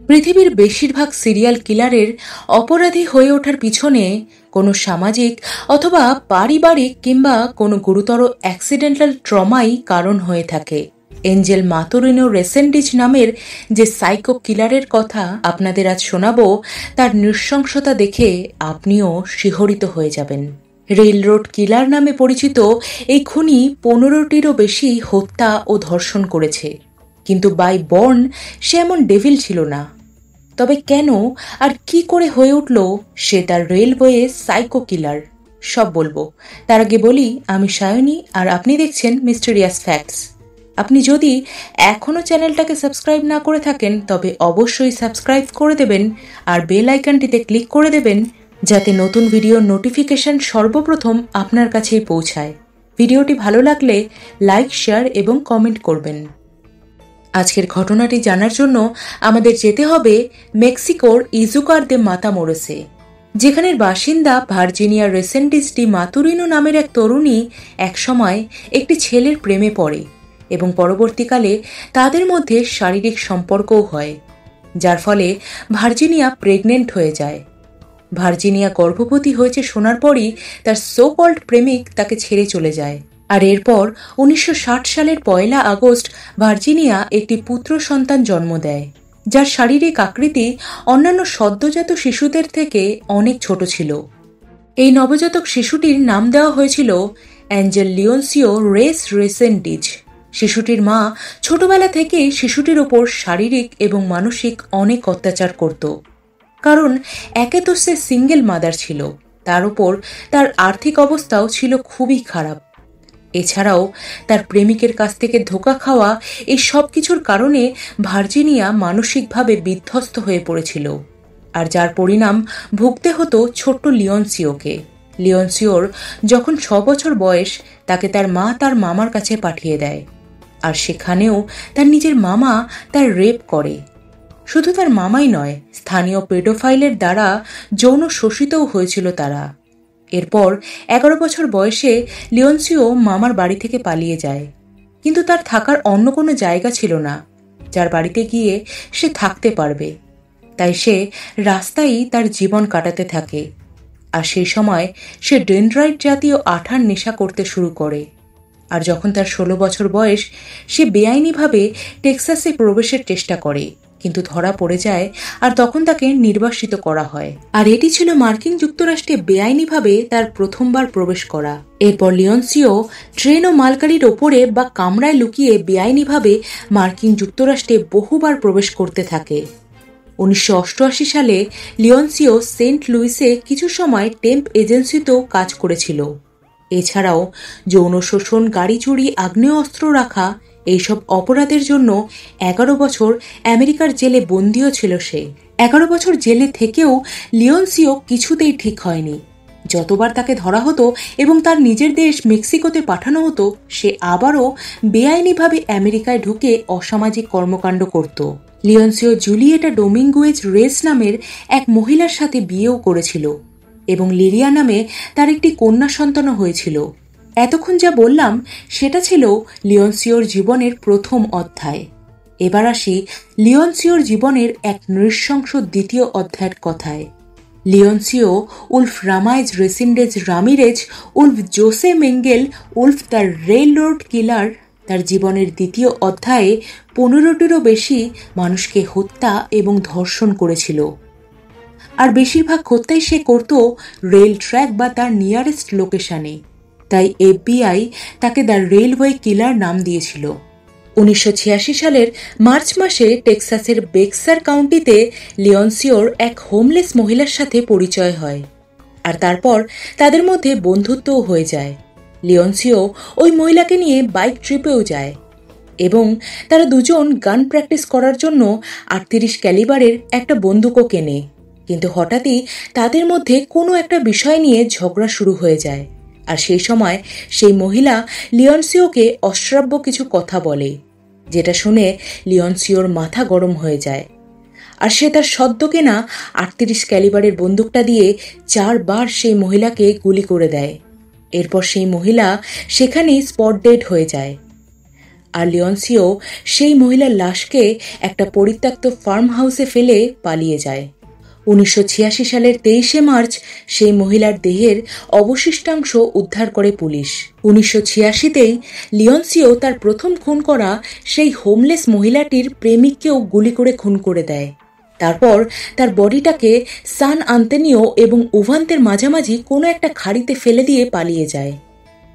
পৃথিবীর বেশিরভাগ সিরিয়াল কিলারের অপরাধী হয়ে ওঠার পিছনে কোনো সামাজিক অথবা পারিবারিক কিংবা কোনো গুরুতর অ্যাক্সিডেন্টাল ট্রমাই কারণ হয়ে থাকে। এঞ্জেল মাতুরিনো রেসেন্ডিজ নামের যে সাইকো কিলারের কথা আপনাদের আজ শোনাবো, তার নৃশংসতা দেখে আপনিও শিহরিত হয়ে যাবেন। রেল রোড কিলার নামে পরিচিত এই খুনি 15টিরও বেশি হত্যা ও ধর্ষণ করেছে, কিন্তু বাই বর্ন সে এমন ডেভিল ছিল না। তবে কেন আর কি করে হয়ে উঠল সে তার রেলওয়ে সাইকো কিলার, সব বলবো। তার আগে বলি, আমি সায়নী আর আপনি দেখছেন মিস্টেরিয়াস ফ্যাক্টস। আপনি যদি এখনও চ্যানেলটাকে সাবস্ক্রাইব না করে থাকেন তবে অবশ্যই সাবস্ক্রাইব করে দেবেন আর বেল আইকনটিতে ক্লিক করে দেবেন, যাতে নতুন ভিডিওর নোটিফিকেশন সর্বপ্রথম আপনার কাছেই পৌঁছায়। ভিডিওটি ভালো লাগলে লাইক, শেয়ার এবং কমেন্ট করবেন। আজকের ঘটনাটি জানার জন্য আমাদের যেতে হবে মেক্সিকোর ইজুকার দে মাতামোরোসে, যেখানের বাসিন্দা ভার্জিনিয়া রেসেন্ডিজ ডি মাতুরিনো নামের এক তরুণী একসময় একটি ছেলের প্রেমে পড়ে এবং পরবর্তীকালে তাদের মধ্যে শারীরিক সম্পর্কও হয়, যার ফলে ভার্জিনিয়া প্রেগনেন্ট হয়ে যায়। ভার্জিনিয়া গর্ভবতী হয়েছে শোনার পরই তার সো কল্ড প্রেমিক তাকে ছেড়ে চলে যায়। আর এরপর 1960 সালের 1 আগস্ট ভার্জিনিয়া একটি পুত্র সন্তান জন্ম দেয়, যার শারীরিক আকৃতি অন্যান্য সদ্যজাত শিশুদের থেকে অনেক ছোট ছিল। এই নবজাতক শিশুটির নাম দেওয়া হয়েছিল অ্যাঞ্জেল লিওনসিও রেস রেসেন্ডিজ। শিশুটির মা ছোটবেলা থেকেই শিশুটির ওপর শারীরিক এবং মানসিক অনেক অত্যাচার করত, কারণ একে তো সে সিঙ্গেল মাদার ছিল, তার উপর তার আর্থিক অবস্থাও ছিল খুবই খারাপ। এছাড়াও তার প্রেমিকের কাছ থেকে ধোঁকা খাওয়া এই সব কিছুর কারণে ভার্জিনিয়া মানসিকভাবে বিধ্বস্ত হয়ে পড়েছিল, আর যার পরিণাম ভুগতে হতো ছোট্ট লিওনসিওকে। লিওনসিওর যখন 6 বছর বয়স, তাকে তার মা তার মামার কাছে পাঠিয়ে দেয়, আর সেখানেও তার নিজের মামা তার রেপ করে। শুধু তার মামাই নয়, স্থানীয় পেডোফাইলের দ্বারা যৌন শোষিতও হয়েছিল তারা। এরপর 11 বছর বয়সে লিওনসিও মামার বাড়ি থেকে পালিয়ে যায়, কিন্তু তার থাকার অন্য কোনো জায়গা ছিল না যার বাড়িতে গিয়ে সে থাকতে পারবে। তাই সে রাস্তায়ই তার জীবন কাটাতে থাকে, আর সেই সময় সে ডেনড্রাইট জাতীয় আঠার নেশা করতে শুরু করে। আর যখন তার 16 বছর বয়স, সে বেআইনিভাবে টেক্সাসে প্রবেশের চেষ্টা করে, কিন্তু ধরা পড়ে যায়, আর তখন তাকে নির্বাসিত করা হয়। আর এটি ছিল মার্কিন যুক্তরাষ্ট্রে বেআইনিভাবে তার প্রথমবার প্রবেশ করা। এরপর লিওনসিও ট্রেন ও মালগাড়ির ওপরে বা কামরায় লুকিয়ে বেআইনিভাবে মার্কিন যুক্তরাষ্ট্রে বহুবার প্রবেশ করতে থাকে। 1988 সালে লিওনসিও সেন্ট লুইসে কিছু সময় টেম্প এজেন্সিতেও কাজ করেছিল। এছাড়াও যৌন শোষণ, গাড়ি চুরি, আগ্নেয়াস্ত্র রাখা, এইসব অপরাধের জন্য 11 বছর আমেরিকার জেলে বন্দীও ছিল সে। 11 বছর জেলে থেকেও লিওনসিও কিছুতেই ঠিক হয়নি। যতবার তাকে ধরা হতো এবং তার নিজের দেশ মেক্সিকোতে পাঠানো হতো, সে আবারও বেআইনিভাবে আমেরিকায় ঢুকে অসামাজিক কর্মকাণ্ড করত। লিওনসিও জুলিয়েটা ডোমিঙ্গুয়েজ রেস নামের এক মহিলার সাথে বিয়েও করেছিল এবং লিরিয়া নামে তার একটি কন্যা সন্তানও হয়েছিল। এতক্ষণ যা বললাম সেটা ছিল লিওনসিওর জীবনের প্রথম অধ্যায়। এবার আসি লিওনসিওর জীবনের এক নৃশংস দ্বিতীয় অধ্যায়ের কথায়। Leoncio Wolf Ramirez Resendiz Ramirez Wolf Jose Mengele Wolf the railroad killer তার জীবনের দ্বিতীয় অধ্যায়ে 15টিরও বেশি মানুষকে হত্যা এবং ধর্ষণ করেছিল। আর বেশিরভাগ হত্যাই সে করত রেল ট্র্যাক বা তার নিয়ারেস্ট লোকেশনে। তাই FBI তাকে দ্য রেলওয়ে কিলার নাম দিয়েছিল। 1986 সালের মার্চ মাসে টেক্সাসের বেক্সার কাউন্টিতে লিওনসিওর এক হোমলেস মহিলার সাথে পরিচয় হয়, আর তারপর তাদের মধ্যে বন্ধুত্বও হয়ে যায়। লিওনসিও ওই মহিলাকে নিয়ে বাইক ট্রিপেও যায় এবং তারা দুজন গান প্র্যাকটিস করার জন্য 38 ক্যালিবারের একটা বন্দুকও কেনে। কিন্তু হঠাৎই তাদের মধ্যে কোনো একটা বিষয় নিয়ে ঝগড়া শুরু হয়ে যায়, আর সেই সময় সেই মহিলা লিওনসিওকে অশ্রাব্য কিছু কথা বলে, যেটা শুনে লিওনসিওর মাথা গরম হয়ে যায়, আর সে তার সদ্য কেনা 38 ক্যালিবারের বন্দুকটা দিয়ে 4 বার সেই মহিলাকে গুলি করে দেয়। এরপর সেই মহিলা সেখানেই স্পট ডেড হয়ে যায়। আর লিওনসিও সেই মহিলার লাশকে একটা পরিত্যক্ত ফার্ম হাউসে ফেলে পালিয়ে যায়। 1986 সালের 23শে মার্চ সেই মহিলার দেহের অবশিষ্টাংশ উদ্ধার করে পুলিশ। 1986তেই লিওনসিও তার প্রথম খুন করা সেই হোমলেস মহিলাটির প্রেমিককেও গুলি করে খুন করে দেয়। তারপর তার বডিটাকে সান আন্তোনিও এবং উভান্তের মাঝামাঝি কোনো একটা খাড়িতে ফেলে দিয়ে পালিয়ে যায়।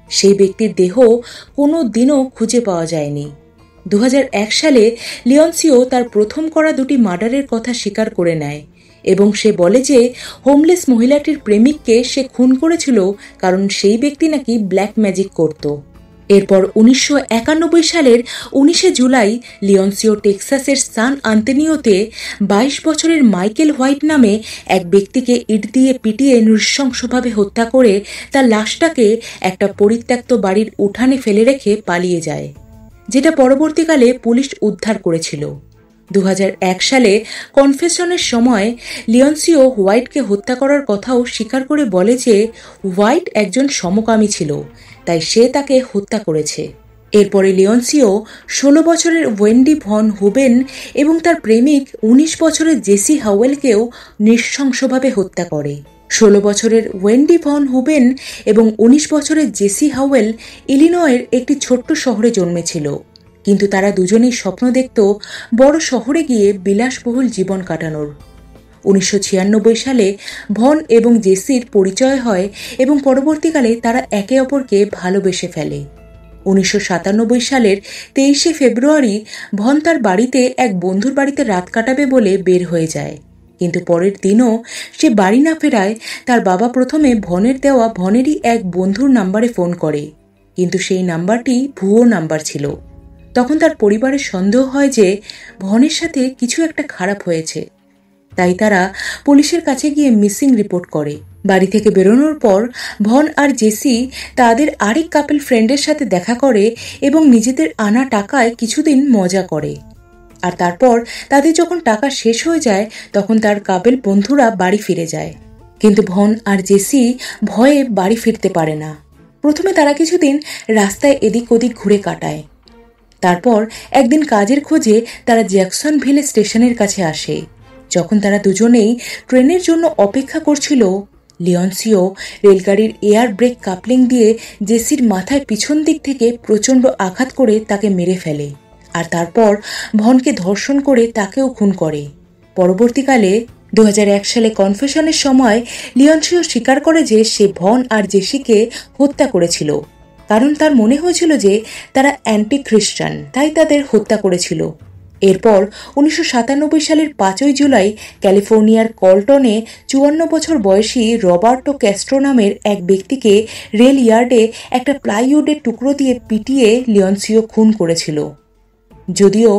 সেই ব্যক্তির দেহ কোনো দিনও খুঁজে পাওয়া যায়নি। 2001 সালে লিওনসিও তার প্রথম করা দুটি মার্ডারের কথা স্বীকার করে নেয় এবং সে বলে যে হোমলেস মহিলাটির প্রেমিককে সে খুন করেছিল কারণ সেই ব্যক্তি নাকি ব্ল্যাক ম্যাজিক করত। এরপর 1991 সালের 19শে জুলাই লিওনসিও টেক্সাসের সান আন্তোনিওতে 22 বছরের মাইকেল হোয়াইট নামে এক ব্যক্তিকে ইট দিয়ে পিটিয়ে নৃশংসভাবে হত্যা করে তার লাশটাকে একটা পরিত্যক্ত বাড়ির উঠানে ফেলে রেখে পালিয়ে যায়, যেটা পরবর্তীকালে পুলিশ উদ্ধার করেছিল। 2001 সালে কনফেশনের সময় লিওনসিও হোয়াইটকে হত্যা করার কথাও স্বীকার করে বলে যে হোয়াইট একজন সমকামী ছিল, তাই সে তাকে হত্যা করেছে। এরপরে লিওনসিও 16 বছরের ওয়েন্ডি ভন হুবেন এবং তার প্রেমিক 19 বছরের জেসি হাওয়েলকেও নৃশংসভাবে হত্যা করে। 16 বছরের ওয়েন্ডি ভন হুবেন এবং 19 বছরের জেসি হাওয়েল ইলিনয়ের একটি ছোট্ট শহরে জন্মেছিল, কিন্তু তারা দুজনেই স্বপ্ন দেখত বড় শহরে গিয়ে বিলাসবহুল জীবন কাটানোর। 1996 সালে ভন এবং জেসির পরিচয় হয় এবং পরবর্তীকালে তারা একে অপরকে ভালোবেসে ফেলে। 1997 সালের 23শে ফেব্রুয়ারি ভন তার বাড়িতে এক বন্ধুর বাড়িতে রাত কাটাবে বলে বের হয়ে যায়, কিন্তু পরের দিনও সে বাড়ি না ফেরায় তার বাবা প্রথমে ভনের দেওয়া ভনেরই এক বন্ধুর নাম্বারে ফোন করে, কিন্তু সেই নাম্বারটি ভুয়ো নাম্বার ছিল। তখন তার পরিবারের সন্দেহ হয় যে ভনের সাথে কিছু একটা খারাপ হয়েছে, তাই তারা পুলিশের কাছে গিয়ে মিসিং রিপোর্ট করে। বাড়ি থেকে বেরোনোর পর ভন আর জেসি তাদের আরেক কাপল ফ্রেন্ডের সাথে দেখা করে এবং নিজেদের আনা টাকায় কিছুদিন মজা করে। আর তারপর তাদের যখন টাকা শেষ হয়ে যায় তখন তার কাপল বন্ধুরা বাড়ি ফিরে যায়, কিন্তু ভন আর জেসি ভয়ে বাড়ি ফিরতে পারে না। প্রথমে তারা কিছুদিন রাস্তায় এদিক ওদিক ঘুরে কাটায়। তারপর একদিন কাজের খোঁজে তারা জ্যাকসনভিল স্টেশনের কাছে আসে। যখন তারা দুজনেই ট্রেনের জন্য অপেক্ষা করছিল, লিওনসিও রেলগাড়ির এয়ার ব্রেক কাপলিং দিয়ে জেসির মাথায় পিছন দিক থেকে প্রচণ্ড আঘাত করে তাকে মেরে ফেলে, আর তারপর ভনকে ধর্ষণ করে তাকেও খুন করে। পরবর্তীকালে 2001 সালে কনফেশনের সময় লিওনসিও স্বীকার করে যে সে ভন আর জেসিকে হত্যা করেছিল, কারণ তার মনে হয়েছিল যে তারা অ্যান্টি খ্রিস্টান, তাই তাদের হত্যা করেছিল। এরপর 1997 সালের 5ই জুলাই ক্যালিফোর্নিয়ার কলটনে 54 বছর বয়সী রবার্টো ক্যাস্ট্রো নামের এক ব্যক্তিকে রেল ইয়ার্ডে একটা প্লাইউডের টুকরো দিয়ে পিটিয়ে লিওনসিও খুন করেছিল। যদিও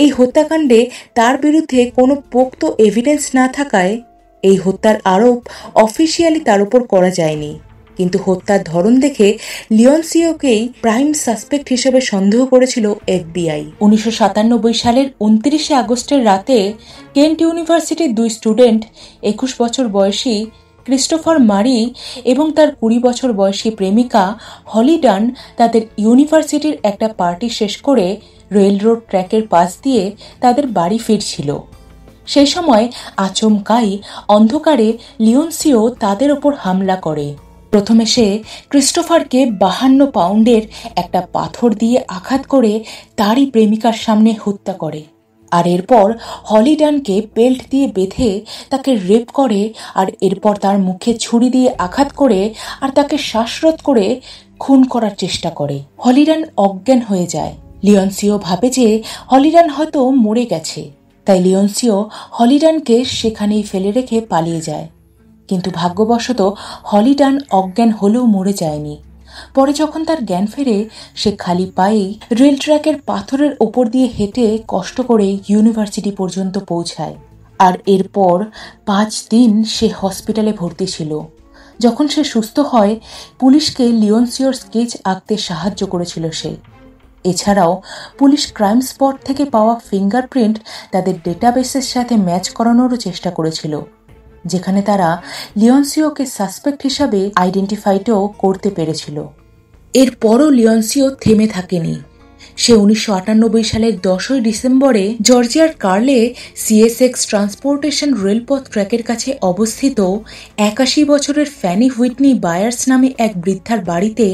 এই হত্যাকাণ্ডে তার বিরুদ্ধে কোনো পোক্ত এভিডেন্স না থাকায় এই হত্যার আরোপ অফিসিয়ালি তার উপর করা যায়নি, কিন্তু হত্যার ধরন দেখে লিওনসিওকেই প্রাইম সাসপেক্ট হিসেবে সন্দেহ করেছিল এফবিআই। 1997 সালের 29শে আগস্টের রাতে কেন্ট ইউনিভার্সিটির দুই স্টুডেন্ট 21 বছর বয়সী ক্রিস্টোফার মারি এবং তার 20 বছর বয়সী প্রেমিকা হলি ডান তাদের ইউনিভার্সিটির একটা পার্টি শেষ করে রেল রোড ট্র্যাকের পাশ দিয়ে তাদের বাড়ি ফিরছিল। সেই সময় আচমকাই অন্ধকারে লিওনসিও তাদের ওপর হামলা করে। প্রথমে সে ক্রিস্টোফারকে 52 পাউন্ডের একটা পাথর দিয়ে আঘাত করে তারই প্রেমিকার সামনে হত্যা করে, আর এরপর হলিডানকে বেল্ট দিয়ে বেঁধে তাকে রেপ করে, আর এরপর তার মুখে ছুরি দিয়ে আঘাত করে আর তাকে শ্বাসরোধ করে খুন করার চেষ্টা করে। হলিডান অজ্ঞান হয়ে যায়। লিওনসিও ভাবে যে হলিডান হয়তো মরে গেছে, তাই লিওনসিও হলিডানকে সেখানেই ফেলে রেখে পালিয়ে যায়। কিন্তু ভাগ্যবশত হলিডান অজ্ঞান হলেও মরে যায়নি। পরে যখন তার জ্ঞান ফেরে সে খালি পায়েই রেল ট্র্যাকের পাথরের ওপর দিয়ে হেঁটে কষ্ট করে ইউনিভার্সিটি পর্যন্ত পৌঁছায়, আর এরপর 5 দিন সে হসপিটালে ভর্তি ছিল। যখন সে সুস্থ হয় পুলিশকে লিওনসিওর স্কেচ আঁকতে সাহায্য করেছিল সে। এছাড়াও পুলিশ ক্রাইম স্পট থেকে পাওয়া ফিঙ্গারপ্রিন্ট তাদের ডেটাবেসের সাথে ম্যাচ করানোরও চেষ্টা করেছিল, যেখানে তারা লিওনসিওকে সাসপেক্ট হিসাবে আইডেন্টিফাইডও করতে পেরেছিল। এরপরও লিওনসিও থেমে থাকেনি। সে 1998 সালের 10 ডিসেম্বরে জর্জিয়ার কার্লে সিএসএক্স ট্রান্সপোর্টেশন রেলপথ ট্র্যাকের কাছে অবস্থিত 81 বছরের ফ্যানি হুইটনি বায়ার্স নামে এক বৃদ্ধার বাড়িতে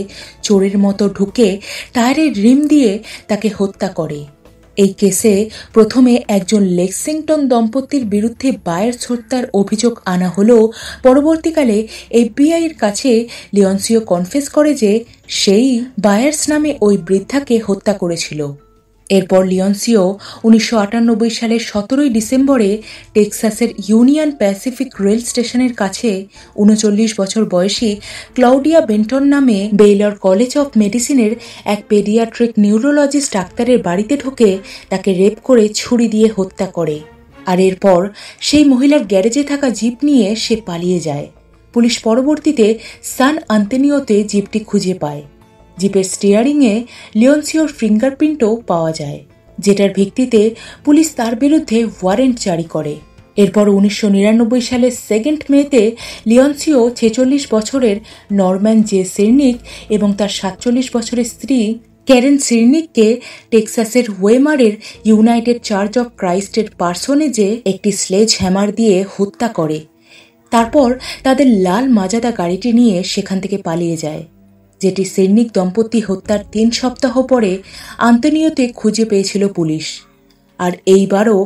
চোরের মতো ঢুকে টায়ারের রিম দিয়ে তাকে হত্যা করে। এই কেসে প্রথমে একজন লেক্সিংটন দম্পতির বিরুদ্ধে বায়ার্স হত্যার অভিযোগ আনা হলেও পরবর্তীকালে এফবিআইয়ের কাছে লিওনসিও কনফেস করে যে সেই বায়ার্স নামে ওই বৃদ্ধাকে হত্যা করেছিল। এরপর লিওনসিও 1998 সালের 17 ডিসেম্বরে টেক্সাসের ইউনিয়ন প্যাসিফিক রেল স্টেশনের কাছে 39 বছর বয়সী ক্লাউডিয়া বেন্টন নামে বেইলর কলেজ অফ মেডিসিনের এক পেডিয়াট্রিক নিউরোলজিস্ট ডাক্তারের বাড়িতে ঢুকে তাকে রেপ করে ছুরি দিয়ে হত্যা করে। আর এরপর সেই মহিলার গ্যারেজে থাকা জিপ নিয়ে সে পালিয়ে যায়। পুলিশ পরবর্তীতে সান আন্তোনিওতে জিপটি খুঁজে পায়। জিপের স্টিয়ারিংয়ে লিওনসিওর ফিঙ্গারপ্রিন্টও পাওয়া যায়, যেটার ভিত্তিতে পুলিশ তার বিরুদ্ধে ওয়ারেন্ট জারি করে। এরপর 1999 সালের 2 মেতে লিওনসিও 46 বছরের নরম্যান জে সিরনিক এবং তার 47 বছরের স্ত্রী ক্যারেন সিরনিককে টেক্সাসের ওয়েমারের ইউনাইটেড চার্চ অব ক্রাইস্টের পার্সোনেজে একটি স্লেজ হ্যামার দিয়ে হত্যা করে। তারপর তাদের লাল মাজাদা গাড়িটি নিয়ে সেখান থেকে পালিয়ে যায়, যেটি সিরনিক দম্পতি হত্যার 3 সপ্তাহ পরে আন্তোনিওতে খুঁজে পেয়েছিল পুলিশ। আর এইবারও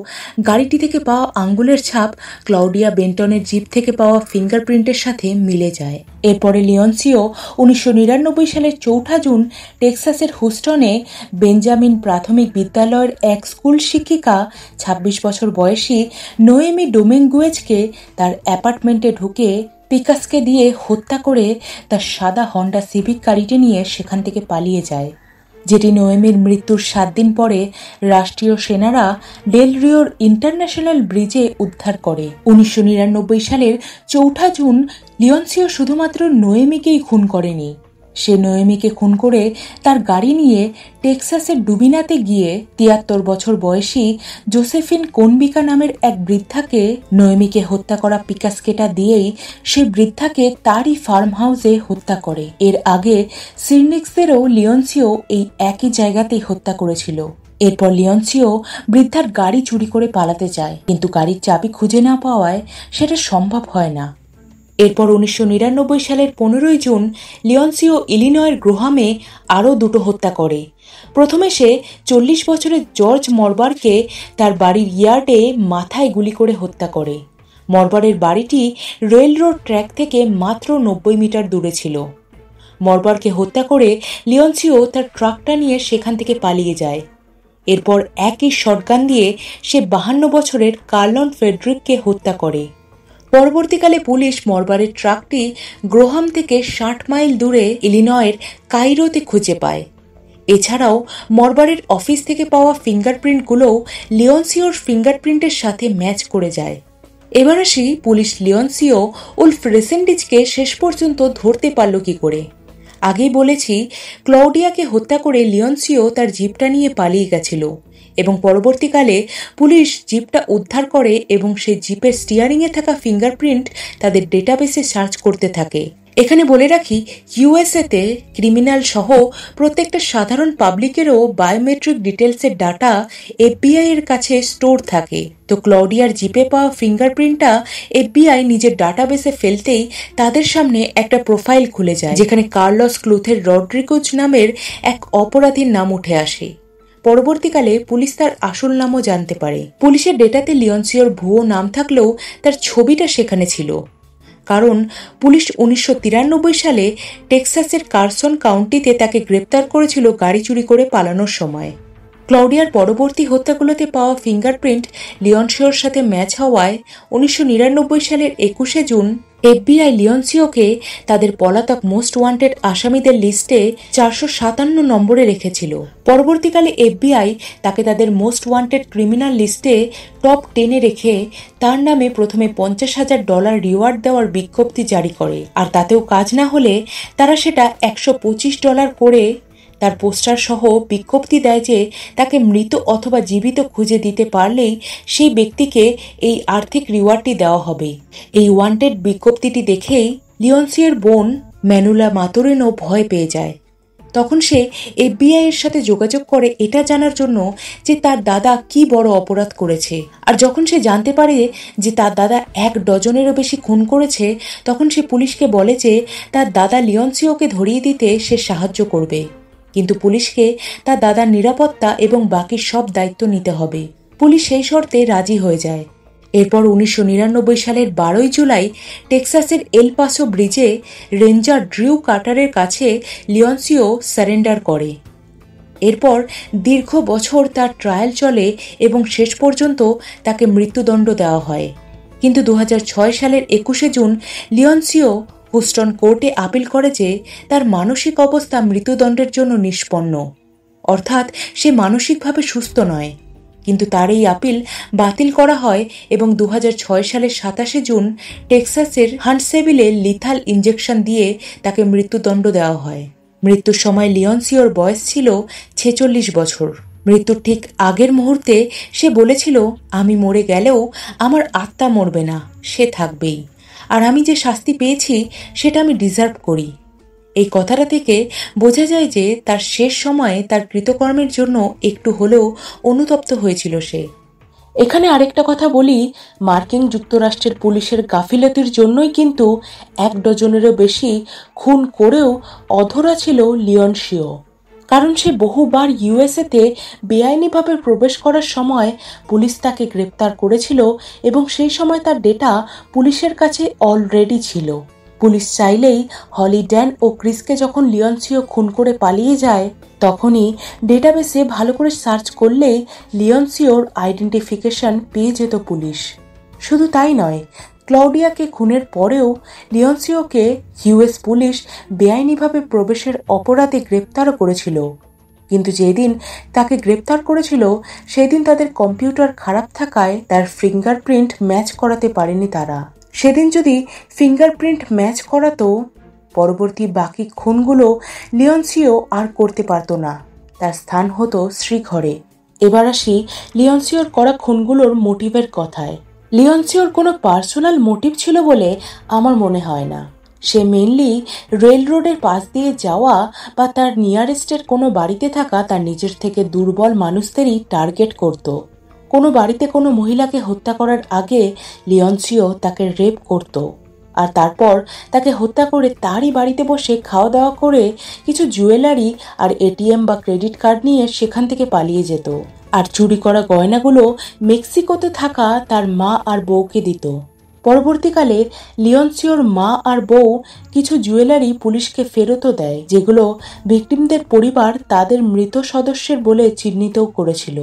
গাড়িটি থেকে পাওয়া আঙ্গুলের ছাপ ক্লাউডিয়া বেন্টনের জিপ থেকে পাওয়া ফিঙ্গারপ্রিন্টের সাথে মিলে যায়। এরপরে লিওনসিও 1999 সালের 4 জুন টেক্সাসের হুস্টনে বেঞ্জামিন প্রাথমিক বিদ্যালয়ের এক স্কুল শিক্ষিকা 26 বছর বয়সী নোয়েমি ডোমিঙ্গুয়েজকে তার অ্যাপার্টমেন্টে ঢুকে পিকাসকে দিয়ে হত্যা করে তার সাদা হন্ডা সিভিক গাড়িটি নিয়ে সেখান থেকে পালিয়ে যায়, যেটি নোয়েমির মৃত্যুর 7 দিন পরে রাষ্ট্রীয় সেনারা ডেল রিওর ইন্টারন্যাশনাল ব্রিজে উদ্ধার করে। 1999 সালের 4 জুন লিওনসিও শুধুমাত্র নোয়েমিকেই খুন করেনি, সে নোয়েমিকে খুন করে তার গাড়ি নিয়ে টেক্সাসের ডুবিনাতে গিয়ে 73 বছর বয়সী জোসেফিন কোনবিকা নামের এক বৃদ্ধাকে নোয়েমিকে হত্যা করা পিকাসকেটা দিয়েই সে বৃদ্ধাকে তারই ফার্ম হাউসে হত্যা করে। এর আগে সিরনিক্সদেরও লিওনসিও এই একই জায়গাতেই হত্যা করেছিল। এরপর লিওনসিও বৃদ্ধার গাড়ি চুরি করে পালাতে চায়, কিন্তু গাড়ির চাবি খুঁজে না পাওয়ায় সেটা সম্ভব হয় না। এরপর 1999 সালের 15 জুন লিওনসিও ইলিনয়ের গ্রোহামে আরও 2 হত্যা করে। প্রথমে সে 40 বছরের জর্জ মরবারকে তার বাড়ির ইয়ার্ডে মাথায় গুলি করে হত্যা করে। মরবারের বাড়িটি রেল রোড ট্র্যাক থেকে মাত্র 90 মিটার দূরে ছিল। মরবারকে হত্যা করে লিওনসিও তার ট্রাকটা নিয়ে সেখান থেকে পালিয়ে যায়। এরপর একই শটগান দিয়ে সে 52 বছরের কার্লন ফেডরিককে হত্যা করে। পরবর্তীকালে পুলিশ মরবারের ট্রাকটি গ্রোহাম থেকে 60 মাইল দূরে ইলিনয়ের কাইরোতে খুঁজে পায়। এছাড়াও মরবারের অফিস থেকে পাওয়া ফিঙ্গারপ্রিন্টগুলোও লিওনসিওর ফিঙ্গারপ্রিন্টের সাথে ম্যাচ করে যায়। এবার আসি পুলিশ লিওনসিও উলফ রেসেন্ডিজকে শেষ পর্যন্ত ধরতে পারল কি করে। আগেই বলেছি, ক্লাউডিয়াকে হত্যা করে লিওনসিও তার জিপটা নিয়ে পালিয়ে গেছিল এবং পরবর্তীকালে পুলিশ জিপটা উদ্ধার করে এবং সেই জিপের স্টিয়ারিংয়ে থাকা ফিঙ্গারপ্রিন্ট তাদের ডেটাবেসে সার্চ করতে থাকে। এখানে বলে রাখি, ইউএসএতে ক্রিমিনাল সহ প্রত্যেকটা সাধারণ পাবলিকেরও বায়োমেট্রিক ডিটেলসের ডাটা এফবিআই এর কাছে স্টোর থাকে। তো ক্লাউডিয়ার জিপে পাওয়া ফিঙ্গারপ্রিন্টটা এফবিআই নিজের ডাটাবেসে ফেলতেই তাদের সামনে একটা প্রোফাইল খুলে যায়, যেখানে কার্লস ক্লুথের রড্রিগোজ নামের এক অপরাধীর নাম উঠে আসে। পরবর্তীকালে পুলিশ তার আসল নামও জানতে পারে। পুলিশের ডেটাতে লিওনসিওর ভুয়ো নাম থাকলেও তার ছবিটা সেখানে ছিল, কারণ পুলিশ 1993 সালে টেক্সাসের কারসন কাউন্টিতে তাকে গ্রেপ্তার করেছিল গাড়ি চুরি করে পালানোর সময়। ক্লাউডিয়ার পরবর্তী হত্যাগুলোতে পাওয়া ফিঙ্গারপ্রিন্ট লিওনসিওর সাথে ম্যাচ হওয়ায় 1999 সালের 21 জুন এফবিআই লিওনসিওকে তাদের পলাতক মোস্ট ওয়ান্টেড আসামিদের লিস্টে 457 নম্বরে রেখেছিল। পরবর্তীকালে এফবিআই তাকে তাদের মোস্ট ওয়ান্টেড ক্রিমিনাল লিস্টে টপ 10-এ রেখে তার নামে প্রথমে $50,000 রিওয়ার্ড দেওয়ার বিজ্ঞপ্তি জারি করে, আর তাতেও কাজ না হলে তারা সেটা $125 করে তার পোস্টার সহ বিজ্ঞপ্তি দেয় যে তাকে মৃত অথবা জীবিত খুঁজে দিতে পারলেই সেই ব্যক্তিকে এই আর্থিক রিওয়ার্ডটি দেওয়া হবে। এই ওয়ান্টেড বিজ্ঞপ্তিটি দেখেই লিওনসিওর বোন ম্যানুলা মাতুরেনো ভয় পেয়ে যায় তখন সে FBI এর সাথে যোগাযোগ করে এটা জানার জন্য যে তার দাদা কি বড় অপরাধ করেছে। আর যখন সে জানতে পারে যে তার দাদা 1 ডজনেরও বেশি খুন করেছে, তখন সে পুলিশকে বলে যে তার দাদা লিওনসিওকে ধরিয়ে দিতে সে সাহায্য করবে, কিন্তু পুলিশকে তার দাদার নিরাপত্তা এবং বাকি সব দায়িত্ব নিতে হবে। পুলিশ সেই শর্তে রাজি হয়ে যায়। এরপর 1999 সালের 12 জুলাই টেক্সাসের এল পাসো ব্রিজে রেঞ্জার ড্রিউ কার্টারের কাছে লিওনসিও সারেন্ডার করে। এরপর দীর্ঘ বছর তার ট্রায়াল চলে এবং শেষ পর্যন্ত তাকে মৃত্যুদণ্ড দেওয়া হয়। কিন্তু 2006 সালের 21 জুন লিওনসিও হুস্টন কোর্টে আপিল করে যে তার মানসিক অবস্থা মৃত্যুদণ্ডের জন্য নিষ্পন্ন, অর্থাৎ সে মানসিকভাবে সুস্থ নয়। কিন্তু তার এই আপিল বাতিল করা হয় এবং 2006 সালের 27 জুন টেক্সাসের হান্টসভিলে লিথাল ইঞ্জেকশন দিয়ে তাকে মৃত্যুদণ্ড দেওয়া হয়। মৃত্যুর সময় লিওনসিওর বয়স ছিল 46 বছর। মৃত্যুর ঠিক আগের মুহূর্তে সে বলেছিল, আমি মরে গেলেও আমার আত্মা মরবে না, সে থাকবেই, আর আমি যে শাস্তি পেয়েছি সেটা আমি ডিজার্ভ করি। এই কথাটা থেকে বোঝা যায় যে তার শেষ সময়ে তার কৃতকর্মের জন্য একটু হলেও অনুতপ্ত হয়েছিল সে। এখানে আরেকটা কথা বলি, মার্কিন যুক্তরাষ্ট্রের পুলিশের গাফিলতির জন্যই কিন্তু 1 ডজনেরও বেশি খুন করেও অধরা ছিল লিওনসিও। কারণ সে বহুবার ইউএসএতে বেআইনিভাবে প্রবেশ করার সময় পুলিশ তাকে গ্রেপ্তার করেছিল এবং সেই সময় তার ডেটা পুলিশের কাছে অলরেডি ছিল। পুলিশ চাইলেই হলি ড্যান ও ক্রিসকে যখন লিওনসিও খুন করে পালিয়ে যায়, তখনই ডেটাবেসে ভালো করে সার্চ করলেই লিওনসিওর আইডেন্টিফিকেশন পেয়ে যেত পুলিশ। শুধু তাই নয়, ক্লাউডিয়াকে খুনের পরেও লিওনসিওকে ইউএস পুলিশ বেআইনিভাবে প্রবেশের অপরাধে গ্রেপ্তারও করেছিল। কিন্তু যেদিন তাকে গ্রেপ্তার করেছিল সেদিন তাদের কম্পিউটার খারাপ থাকায় তার ফিঙ্গারপ্রিন্ট ম্যাচ করাতে পারেনি তারা। সেদিন যদি ফিঙ্গারপ্রিন্ট ম্যাচ করাতো, পরবর্তী বাকি খুনগুলো লিওনসিও আর করতে পারতো না, তার স্থান হতো শ্রীঘরে। এবার আসি লিওনসিওর করা খুনগুলোর মোটিভের কথায়। লিওনসিওর কোনো পার্সোনাল মোটিভ ছিল বলে আমার মনে হয় না। সে মেইনলি রেল রোডের পাশ দিয়ে যাওয়া বা তার নিয়ারেস্টের কোনো বাড়িতে থাকা তার নিজের থেকে দুর্বল মানুষদেরই টার্গেট করত। কোনো বাড়িতে কোনো মহিলাকে হত্যা করার আগে লিওনসিও তাকে রেপ করত, আর তারপর তাকে হত্যা করে তারই বাড়িতে বসে খাওয়া দাওয়া করে কিছু জুয়েলারি আর এটিএম বা ক্রেডিট কার্ড নিয়ে সেখান থেকে পালিয়ে যেত, আর চুরি করা গয়নাগুলো মেক্সিকোতে থাকা তার মা আর বউকে দিত। পরবর্তীকালে লিওনসিওর মা আর বউ কিছু জুয়েলারি পুলিশকে ফেরতও দেয়, যেগুলো ভিকটিমদের পরিবার তাদের মৃত সদস্যের বলে চিহ্নিতও করেছিল।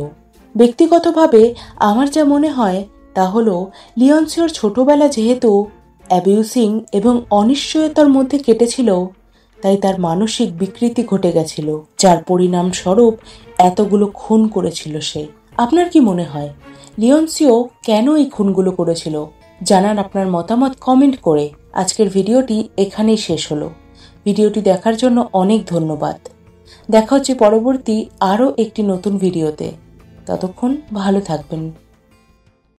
ব্যক্তিগতভাবে আমার যা মনে হয় তা হলো, লিওনসিওর ছোটবেলা যেহেতু অ্যাবিউসিং এবং অনিশ্চয়তার মধ্যে কেটেছিল, তাই তার মানসিক বিকৃতি ঘটে গেছিল, যার পরিণামস্বরূপ এতগুলো খুন করেছিল সে। আপনার কি মনে হয় লিওনসিও কেন এই খুনগুলো করেছিল? জানান আপনার মতামত কমেন্ট করে। আজকের ভিডিওটি এখানেই শেষ হলো। ভিডিওটি দেখার জন্য অনেক ধন্যবাদ। দেখা হচ্ছে পরবর্তী আরও একটি নতুন ভিডিওতে। ততক্ষণ ভালো থাকবেন।